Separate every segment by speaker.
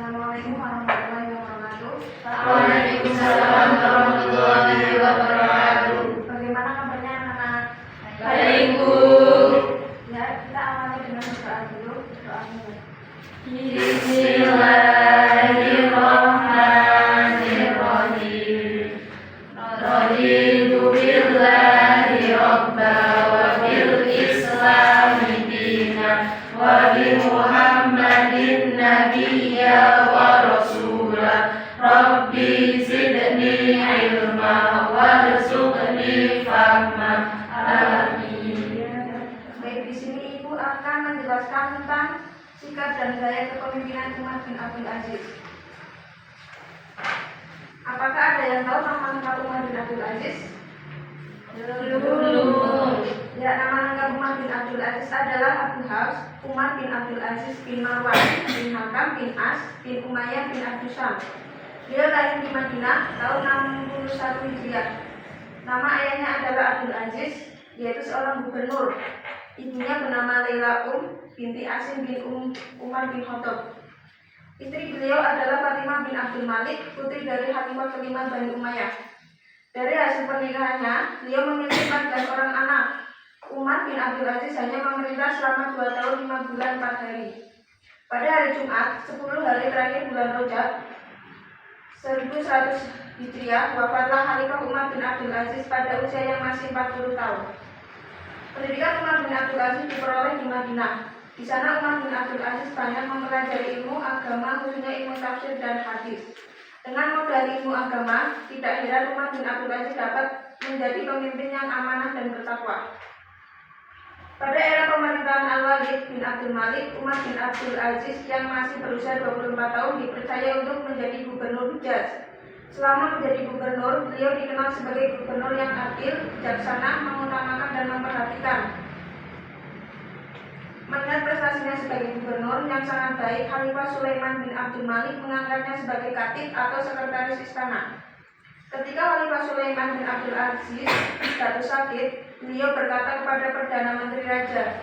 Speaker 1: Assalamualaikum warahmatullahi wabarakatuh.
Speaker 2: Waalaikumsalam warahmatullahi wabarakatuh.
Speaker 1: Bagaimana kabarnya anak-anak?
Speaker 2: Baik, Bu.
Speaker 1: Ya, kita awali dengan berdoa dulu. Doanya.
Speaker 2: Bismillahirrahmanirrahim. Raditu billahi robba wa bil islami dina wa bi Muhammadin nabiyya wa rasula. Rabbi zidni ilma warzuqni fahma. Amin.
Speaker 1: Baik, di sini Ibu akan menjelaskan tentang sikap dan gaya kepemimpinan Umar bin Abdul Aziz. Apakah ada yang tahu nama lengkap Umar bin Abdul Aziz?
Speaker 2: Belum.
Speaker 1: Ya, nama lengkap Umar bin Abdul Aziz adalah Abu Hafs Umar bin Abdul Aziz bin Marwan bin Hakam bin As bin Umayyah bin Abdul Syam. Beliau lahir di Madinah tahun 61 Hijriah. Nama ayahnya adalah Abdul Aziz, yaitu seorang gubernur. Ibunya bernama Laila binti Asim bin Umar bin Khattab. Istri beliau adalah Fatimah bin Abdul Malik, putri dari Khalifah kelima Bani Umayyah. Dari hasil pernikahannya, beliau memiliki 14 orang anak. Umar bin Abdul Aziz hanya memerintah selama 2 tahun 5 bulan 4 hari. Pada hari Jumat, 10 hari terakhir bulan Rajab 1100 Hijriah, wafatlah Khalifah Umar bin Abdul Aziz pada usia yang masih 40 tahun. Pendidikan Umar bin Abdul Aziz diperoleh di Madinah. Di sana Umar bin Abdul Aziz banyak mempelajari ilmu agama, khususnya ilmu tafsir dan hadis. Dengan modal ilmu agama, tidak heran Umar bin Abdul Aziz dapat menjadi pemimpin yang amanah dan bertakwa. Pada era pemerintahan Al-Walid bin Abdul Malik, Umar bin Abdul Aziz yang masih berusia 24 tahun dipercaya untuk menjadi gubernur Hijaz. Selama menjadi gubernur, beliau dikenal sebagai gubernur yang adil, bijaksana, mengutamakan dan memperhatikan. Melihat prestasinya sebagai gubernur yang sangat baik, Khalifah Sulaiman bin Abdul Malik mengangkatnya sebagai katib atau sekretaris istana. Ketika Khalifah Sulaiman bin Abdul Aziz jatuh sakit, beliau berkata kepada Perdana Menteri Raja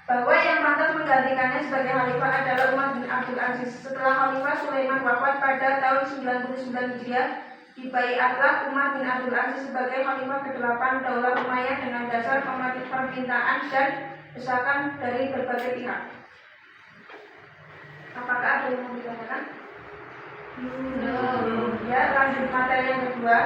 Speaker 1: bahwa yang pantas menggantikannya sebagai Khalifah adalah Umar bin Abdul Aziz. Setelah Khalifah Sulaiman wafat pada tahun 99 Hijriah, dibaiatlah Umar bin Abdul Aziz sebagai Khalifah ke-8 Daulah Umayyah dengan dasar permintaan dan desakan dari berbagai pihak. Apakah ada yang mau ditanyakan? Ya, lanjut materi yang kedua,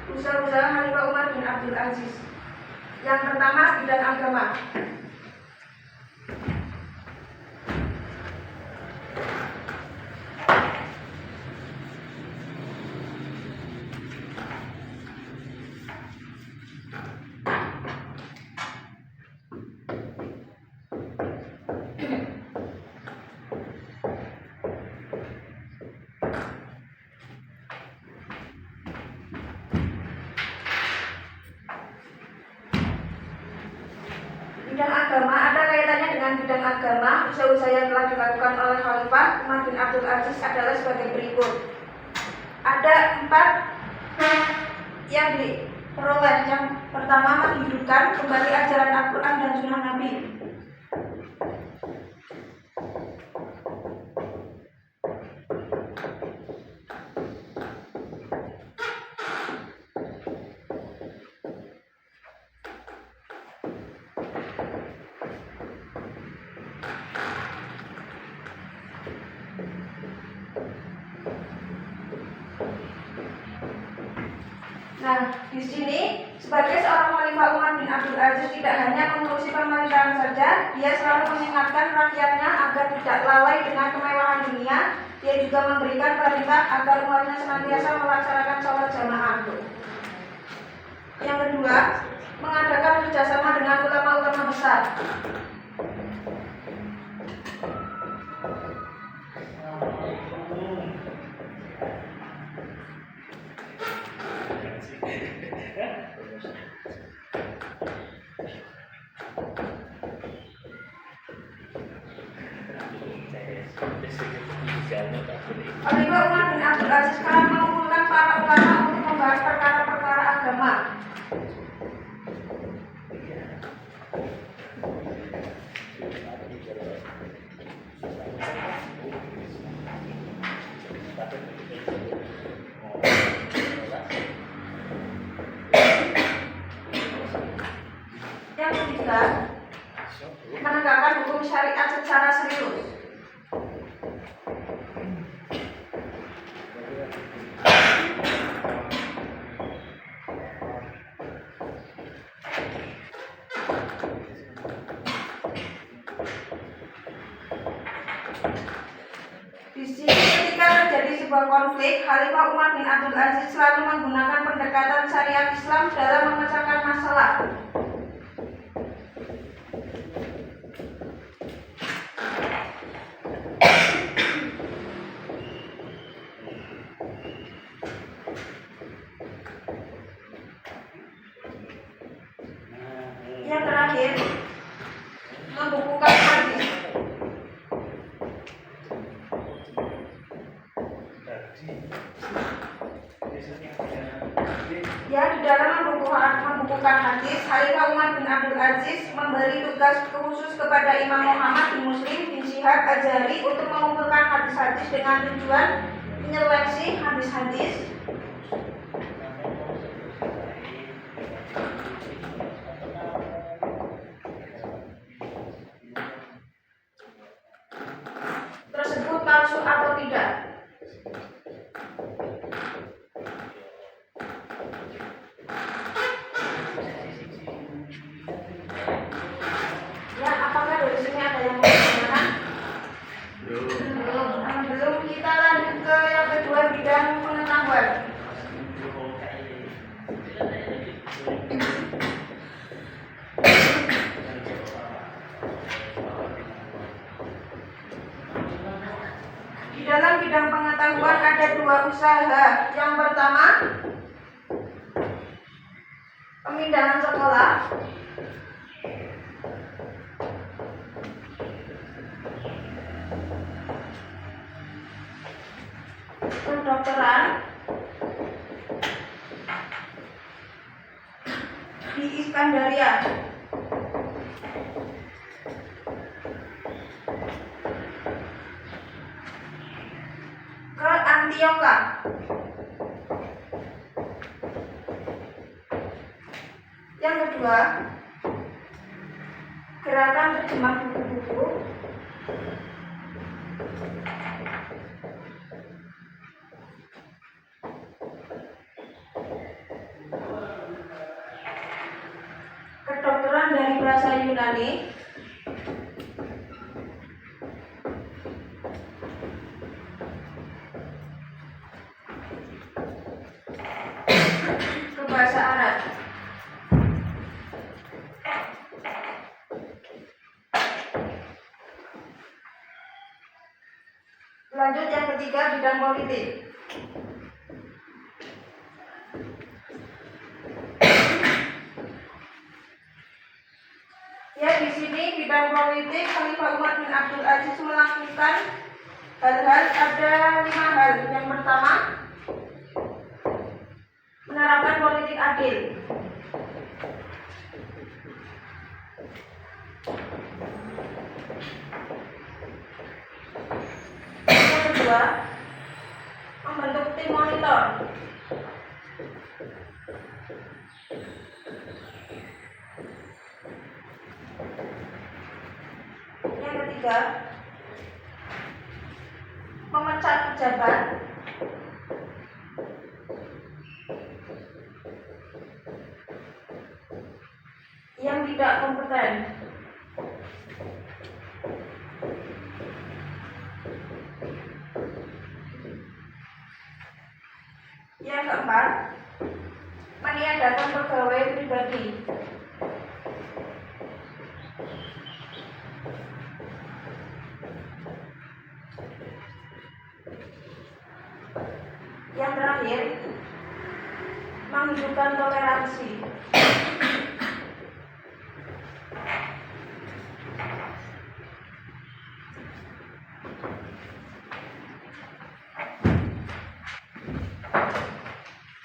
Speaker 1: usaha-usaha Khalifah Umar bin Abdul Aziz. Yang pertama, bidang agama. Bidang agama ada kaitannya dengan bidang agama. Usaha-usaha yang telah dilakukan oleh Khalifah Umar bin Abdul Aziz adalah sebagai berikut. Ada 4 yang diperoleh. Yang pertama, menghidupkan kembali ajaran Al-Quran dan Sunnah Nabi. Nah, di sini sebagai seorang Khalifah Umar bin Abdul Aziz tidak hanya mengurusi pemerintahan saja, dia selalu mengingatkan rakyatnya agar tidak lalai dengan kemewahan dunia. Dia juga memberikan perintah agar umatnya senantiasa melaksanakan sholat jamaah. Yang kedua, mengadakan kerjasama dengan ulama-ulama besar. Khalifah Umar bin Abdul Aziz sekarang mengumpulkan para ulama untuk membahas perkara-perkara agama. menekuni syariat secara serius. Di sini ketika terjadi sebuah konflik, Khalifah Umar bin Abdul Aziz selalu menggunakan pendekatan syariat Islam dalam memecahkan masalah. Yang terakhir, membukukan hadis. Ya, di dalam membukukan hadis, Khalifah Umar bin Abdul Aziz memberi tugas khusus kepada Imam Muhammad bin Muslim bin Syihab Az-Zuhri untuk mengumpulkan hadis-hadis dengan tujuan menyeleksi hadis-hadis tersebut palsu atau tidak. Ya, apakah dari sini ada yang mau bertanya? Belum. Kita lanjut ke yang kedua, bidang pengetahuan. Di dalam bidang pengetahuan ada dua usaha. Yang pertama, pemindahan sekolah. Kedokteran di Iskandaria. Ke Antioquia. Yang kedua, gerakan terjemah buku-buku. Kedokteran dari bahasa Yunani. Ke bahasa Arab. Lanjut yang ketiga, bidang politik. Ya, di sini bidang politik Khalifah Umar bin Abdul Aziz melakukan hal-hal, ada 5 hal. Yang pertama, menerapkan politik adil. Yang kedua, membentuk tim monitor. Yang ketiga, memecat pejabat. Yang tidak kompeten. Yang keempat, meniadakan pegawai pribadi. Yang terakhir, menghidupkan toleransi.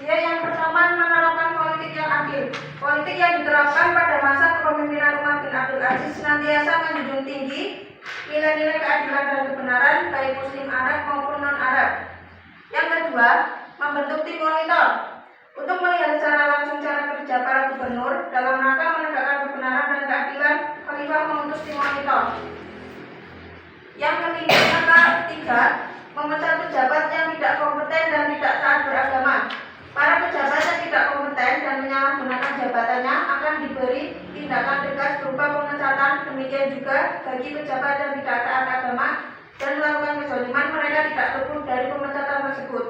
Speaker 1: Yang pertama, menerapkan politik yang adil. Politik yang diterapkan pada masa kepemimpinan Umar bin Abdul Aziz senantiasa menjunjung tinggi nilai-nilai keadilan dan kebenaran baik Muslim Arab maupun non-Arab. Yang kedua, membentuk tim monitor untuk melihat secara langsung cara kerja para gubernur dalam rangka menegakkan kebenaran dan keadilan. Khalifah mengutus tim monitor. ketiga, memecat pejabat yang tidak kompeten dan tidak taat beragama. Para pejabat yang tidak kompeten dan menyalahgunakan jabatannya akan diberi tindakan tegas berupa pemecatan. Demikian juga bagi pejabat yang tidak taat agama dan melakukan kezaliman, mereka tidak luput dari pemecatan tersebut.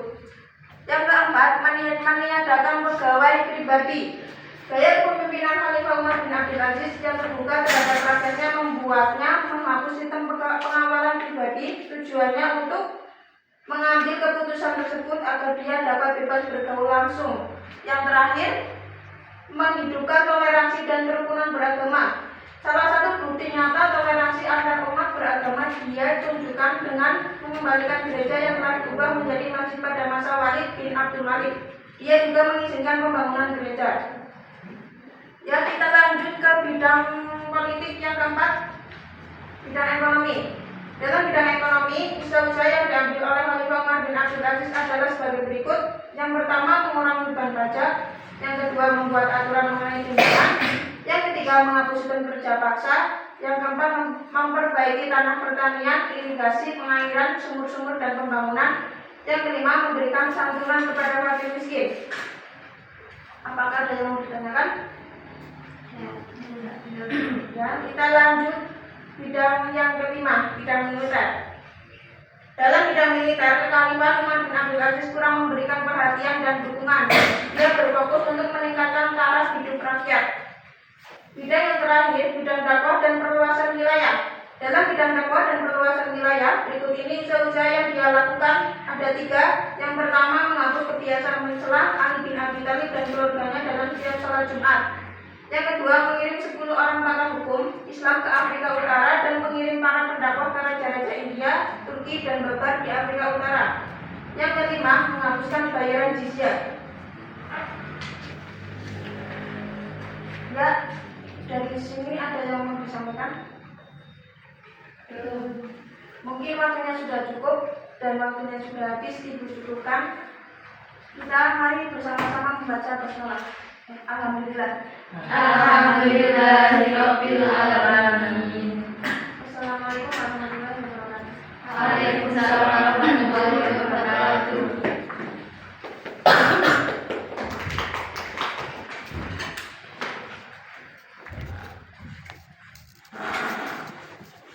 Speaker 1: Yang keempat, meniadakan pegawai pribadi. Gaya kepemimpinan Khalifah Umar bin Abdul Aziz yang terbuka terhadap rakyatnya membuatnya menghapus sistem pengawalan pribadi. Tujuannya untuk mengambil keputusan tersebut agar dia dapat bebas bergaul langsung. Yang terakhir, menghidupkan toleransi dan kerukunan beragama. Salah satu bukti nyata toleransi antar umat beragama dia tunjukkan dengan mengembalikan gereja yang telah diubah menjadi masjid pada masa Walid bin Abdul Malik. Dia juga mengizinkan pembangunan gereja. Ya, kita lanjut ke bidang politik yang keempat, bidang ekonomi. Dalam bidang ekonomi, usaha-usaha yang diambil oleh Khalifah Umar bin Abdul Aziz adalah sebagai berikut. Yang pertama, mengurangi beban pajak. Yang kedua, membuat aturan mengenai tunjangan. Yang ketiga, menghapus sistem kerja paksa. Yang keempat, memperbaiki tanah pertanian, irigasi, pengairan, sumur-sumur, dan pembangunan. Yang kelima, memberikan santunan kepada fakir miskin. Apakah ada yang mau ditanyakan? Ya, kita lanjut bidang yang kelima, bidang militer. Dalam bidang militer, Khalifah Umar bin Abdul Aziz kurang memberikan perhatian dan dukungan. Dia berfokus untuk meningkatkan taraf hidup rakyat. Bidang yang terakhir, bidang dakwah dan perluasan wilayah. Dalam bidang dakwah dan perluasan wilayah, berikut ini usaha-usaha yang dia lakukan ada 3. Yang pertama, menghapus kebiasaan mencela Ali bin Abi Thalib dan keluarganya dalam setiap sholat Jumat. Yang kedua, mengirim 10 orang pakar hukum Islam ke Afrika Utara dan mengirim para pendakwah ke raja-raja India, Turki, dan Babar di Afrika Utara. Yang kelima, menghapuskan bayaran jizyah. Ya, dari sini ada yang mau disampaikan? Mungkin waktunya sudah cukup dan waktunya sudah habis, dicukupkan. Kita mari bersama-sama membaca basmalah. Alhamdulillah.
Speaker 2: Alhamdulillahirabbil alamin.
Speaker 1: Assalamualaikum warahmatullahi wabarakatuh.
Speaker 2: Waalaikumsalam